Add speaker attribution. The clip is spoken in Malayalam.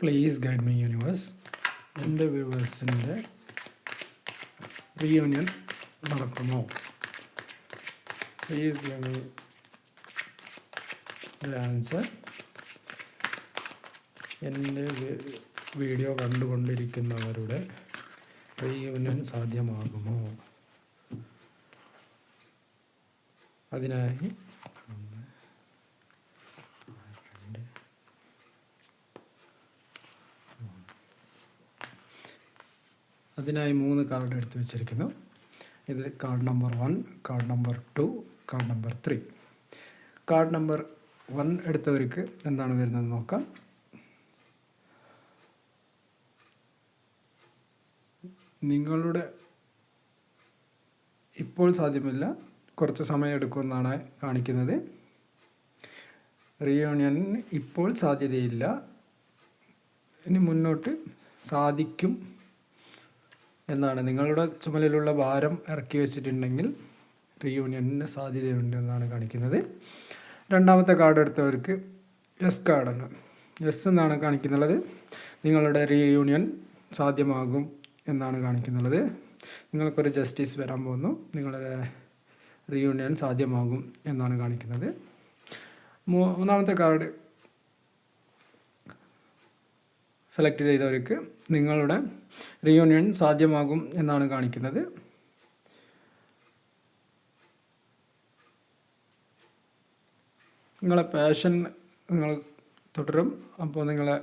Speaker 1: Please guide my universe. എൻ്റെ വ്യൂവേഴ്സിൻ്റെ റീയൂണിയൻ നടക്കുമോ? Please give me answer. എൻ്റെ വീഡിയോ കണ്ടുകൊണ്ടിരിക്കുന്നവരുടെ റീയൂണിയൻ സാധ്യമാകുമോ? അതിനായി അതിനായി 3 കാർഡ് എടുത്ത് വെച്ചിരിക്കുന്നു. ഇത് card number 1, card number 2, card number 3. Card number 1 എടുത്തവർക്ക് എന്താണ് വരുന്നത് നോക്കാം. നിങ്ങളുടെ ഇപ്പോൾ സാധ്യമല്ല, കുറച്ച് സമയം എടുക്കുമെന്നാണ് കാണിക്കുന്നത്. റീയൂണിയനിന് ഇപ്പോൾ സാധ്യതയില്ല, ഇനി മുന്നോട്ട് സാധിക്കും എന്നാണ്. നിങ്ങളുടെ ചുമലിലുള്ള ഭാരം ഇറക്കി വെച്ചിട്ടുണ്ടെങ്കിൽ റീയൂണിയനിന് സാധ്യതയുണ്ട് എന്നാണ് കാണിക്കുന്നത്. രണ്ടാമത്തെ കാർഡ് എടുത്തവർക്ക് എസ് കാർഡാണ്. എസ് എന്നാണ് കാണിക്കുന്നുള്ളത്. നിങ്ങളുടെ റീയൂണിയൻ സാധ്യമാകും എന്നാണ് കാണിക്കുന്നുള്ളത്. നിങ്ങൾക്കൊരു ജസ്റ്റിസ് വരാൻ പോകുന്നു, നിങ്ങളുടെ റീയൂണിയൻ സാധ്യമാകും എന്നാണ് കാണിക്കുന്നത്. മൂന്നാമത്തെ കാർഡ് സെലക്ട് ചെയ്തവർക്ക് നിങ്ങളുടെ റീയൂണിയൻ സാധ്യമാകും എന്നാണ് കാണിക്കുന്നത്. നിങ്ങളെ പാഷൻ നിങ്ങൾ തുടരും. അപ്പോൾ നിങ്ങളെ